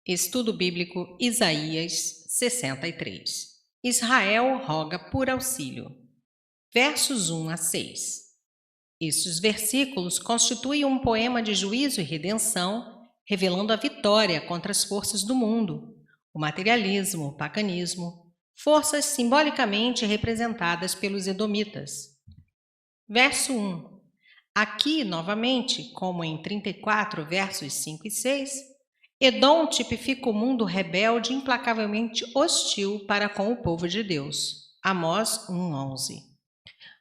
Estudo Bíblico Isaías 63. Israel roga por auxílio. Versos 1 a 6. Estes versículos constituem um poema de juízo e redenção, revelando a vitória contra as forças do mundo, o materialismo, o paganismo, forças simbolicamente representadas pelos edomitas. Verso 1. Aqui, novamente, como em 34, versos 5 e 6, Edom tipifica o mundo rebelde e implacavelmente hostil para com o povo de Deus. Amós 1:11.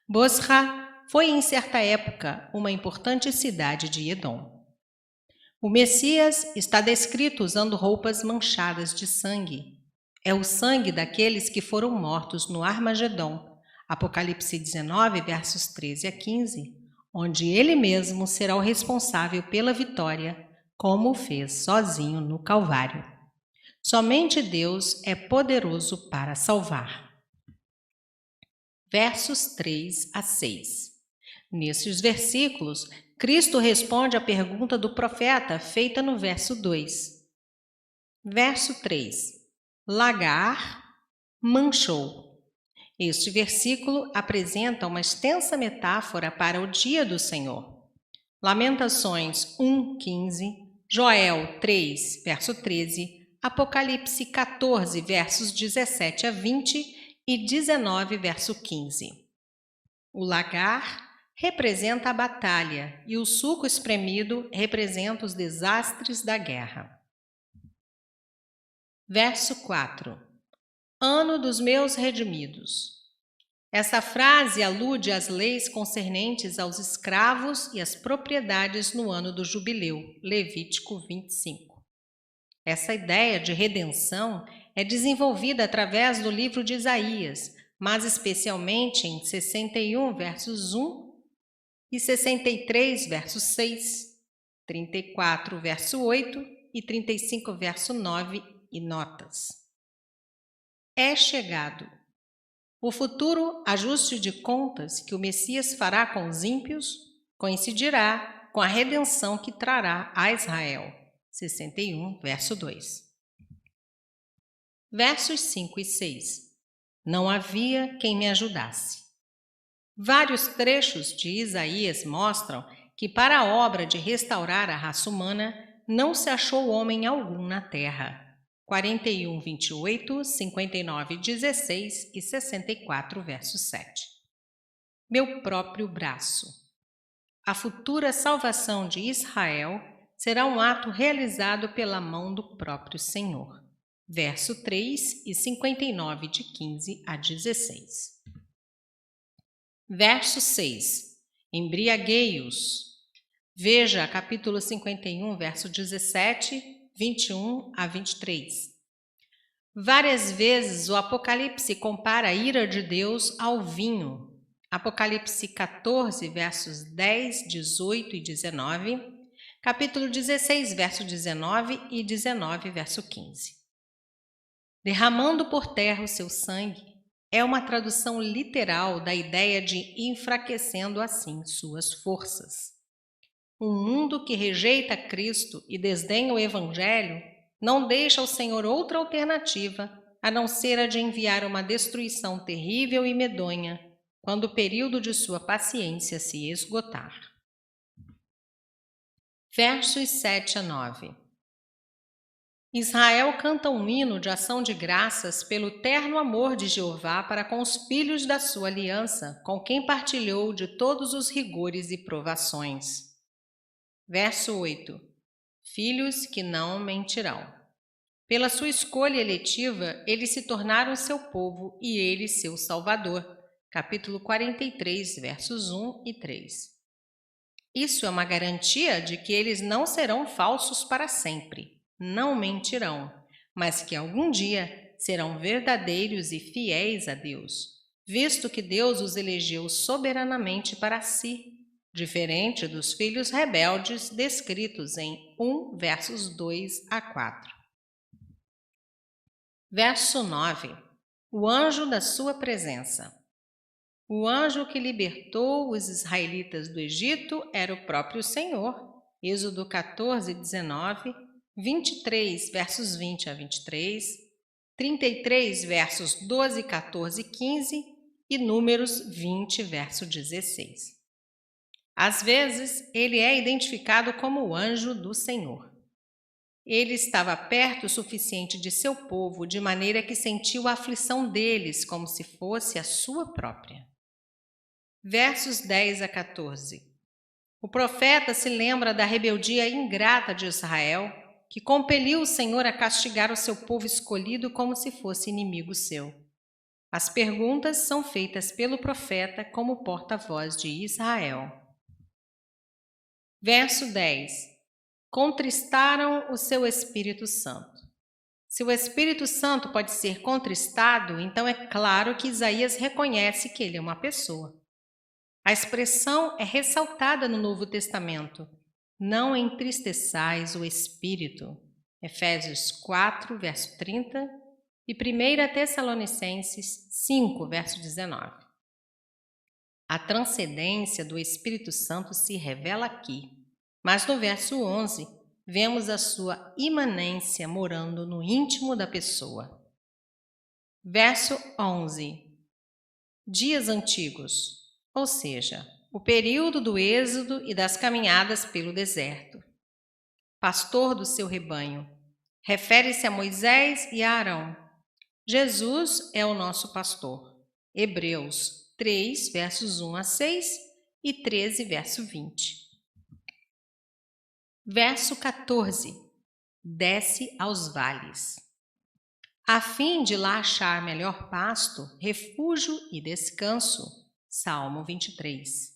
Bosra foi em certa época uma importante cidade de Edom. O Messias está descrito usando roupas manchadas de sangue. É o sangue daqueles que foram mortos no Armagedom, Apocalipse 19, versos 13 a 15, onde ele mesmo será o responsável pela vitória, como fez sozinho no Calvário. Somente Deus é poderoso para salvar. Versos 3 a 6. Nesses versículos, Cristo responde à pergunta do profeta feita no verso 2. Verso 3. Lagar manchou. Este versículo apresenta uma extensa metáfora para o dia do Senhor. Lamentações 1:15, Joel 3, verso 13, Apocalipse 14, versos 17 a 20 e 19, verso 15. O lagar representa a batalha e o suco espremido representa os desastres da guerra. Verso 4. Ano dos meus redimidos. Essa frase alude às leis concernentes aos escravos e às propriedades no ano do jubileu, Levítico 25. Essa ideia de redenção é desenvolvida através do livro de Isaías, mas especialmente em 61, versos 1 e 63, verso 6, 34, verso 8 e 35, verso 9 e notas. É chegado. O futuro ajuste de contas que o Messias fará com os ímpios coincidirá com a redenção que trará a Israel. 61, verso 2. Versos 5 e 6. Não havia quem me ajudasse. Vários trechos de Isaías mostram que para a obra de restaurar a raça humana não se achou homem algum na terra. 41, 28, 59, 16 e 64, verso 7. Meu próprio braço. A futura salvação de Israel será um ato realizado pela mão do próprio Senhor. Verso 3 e 59, de 15 a 16. Verso 6. Embriaguei-os. Veja capítulo 51, verso 17, 21 a 23. Várias vezes o Apocalipse compara a ira de Deus ao vinho. Apocalipse 14, versos 10, 18 e 19. Capítulo 16, verso 19 e 19, verso 15. Derramando por terra o seu sangue é uma tradução literal da ideia de enfraquecendo assim suas forças. Um mundo que rejeita Cristo e desdenha o Evangelho não deixa ao Senhor outra alternativa a não ser a de enviar uma destruição terrível e medonha quando o período de sua paciência se esgotar. Versos 7 a 9. Israel canta um hino de ação de graças pelo terno amor de Jeová para com os filhos da sua aliança, com quem partilhou de todos os rigores e provações. Verso 8. Filhos que não mentirão. Pela sua escolha eletiva, eles se tornaram seu povo e ele seu salvador. Capítulo 43, versos 1 e 3. Isso é uma garantia de que eles não serão falsos para sempre, não mentirão, mas que algum dia serão verdadeiros e fiéis a Deus, visto que Deus os elegeu soberanamente para si, diferente dos filhos rebeldes descritos em 1, versos 2 a 4. Verso 9. O anjo da sua presença. O anjo que libertou os israelitas do Egito era o próprio Senhor. Êxodo 14, 19, 23, versos 20 a 23, 33, versos 12, 14 e 15 e Números 20, verso 16. Às vezes, ele é identificado como o anjo do Senhor. Ele estava perto o suficiente de seu povo, de maneira que sentiu a aflição deles como se fosse a sua própria. Versos 10 a 14. O profeta se lembra da rebeldia ingrata de Israel, que compeliu o Senhor a castigar o seu povo escolhido como se fosse inimigo seu. As perguntas são feitas pelo profeta como porta-voz de Israel. Verso 10. Contristaram o seu Espírito Santo. Se o Espírito Santo pode ser contristado, então é claro que Isaías reconhece que ele é uma pessoa. A expressão é ressaltada no Novo Testamento. Não entristeçais o Espírito. Efésios 4, verso 30 e 1 Tessalonicenses 5, verso 19. A transcendência do Espírito Santo se revela aqui, mas no verso 11 vemos a sua imanência morando no íntimo da pessoa. Verso 11. Dias antigos, ou seja, o período do êxodo e das caminhadas pelo deserto. Pastor do seu rebanho, refere-se a Moisés e a Arão. Jesus é o nosso pastor. Hebreus 3, versos 1 a 6 e 13, verso 20. Verso 14. Desce aos vales. A fim de lá achar melhor pasto, refúgio e descanso. Salmo 23.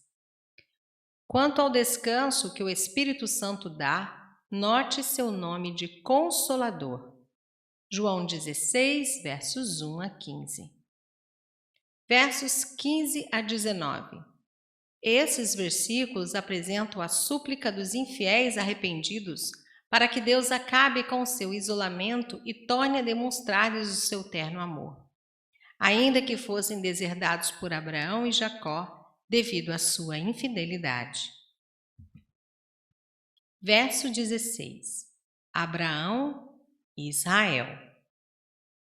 Quanto ao descanso que o Espírito Santo dá, note seu nome de Consolador. João 16, versos 1 a 15. Versos 15 a 19. Esses versículos apresentam a súplica dos infiéis arrependidos para que Deus acabe com o seu isolamento e torne a demonstrar-lhes o seu terno amor, ainda que fossem deserdados por Abraão e Jacó devido à sua infidelidade. Verso 16. Abraão e Israel.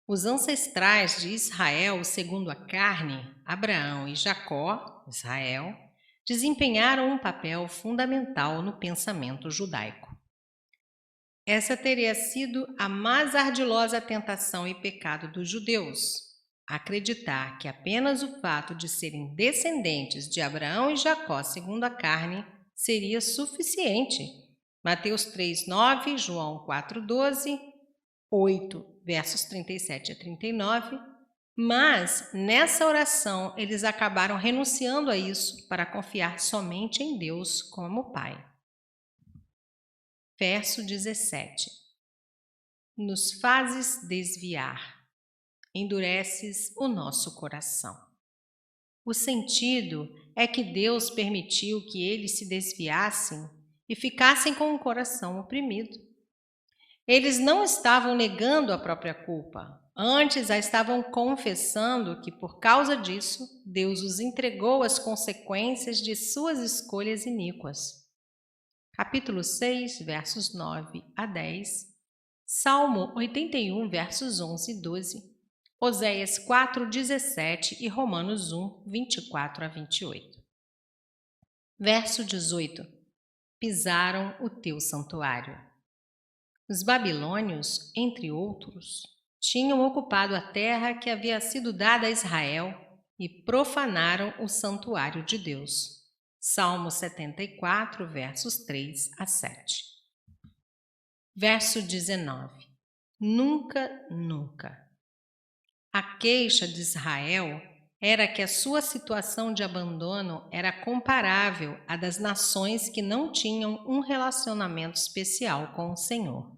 Os ancestrais de Israel, segundo a carne, Abraão e Jacó, Israel, desempenharam um papel fundamental no pensamento judaico. Essa teria sido a mais ardilosa tentação e pecado dos judeus, acreditar que apenas o fato de serem descendentes de Abraão e Jacó, segundo a carne, seria suficiente. Mateus 3:9, João 4:12, 8, versos 37 a 39, mas nessa oração eles acabaram renunciando a isso para confiar somente em Deus como Pai. Verso 17. Nos fazes desviar, endureces o nosso coração. O sentido é que Deus permitiu que eles se desviassem e ficassem com o coração oprimido. Eles não estavam negando a própria culpa, antes a estavam confessando que, por causa disso, Deus os entregou às consequências de suas escolhas iníquas. Capítulo 6, versos 9 a 10, Salmo 81, versos 11 e 12, Oséias 4, 17 e Romanos 1, 24 a 28. Verso 18. Pisaram o teu santuário. Os babilônios, entre outros, tinham ocupado a terra que havia sido dada a Israel e profanaram o santuário de Deus. Salmo 74, versos 3 a 7. Verso 19. Nunca, nunca. A queixa de Israel era que a sua situação de abandono era comparável à das nações que não tinham um relacionamento especial com o Senhor.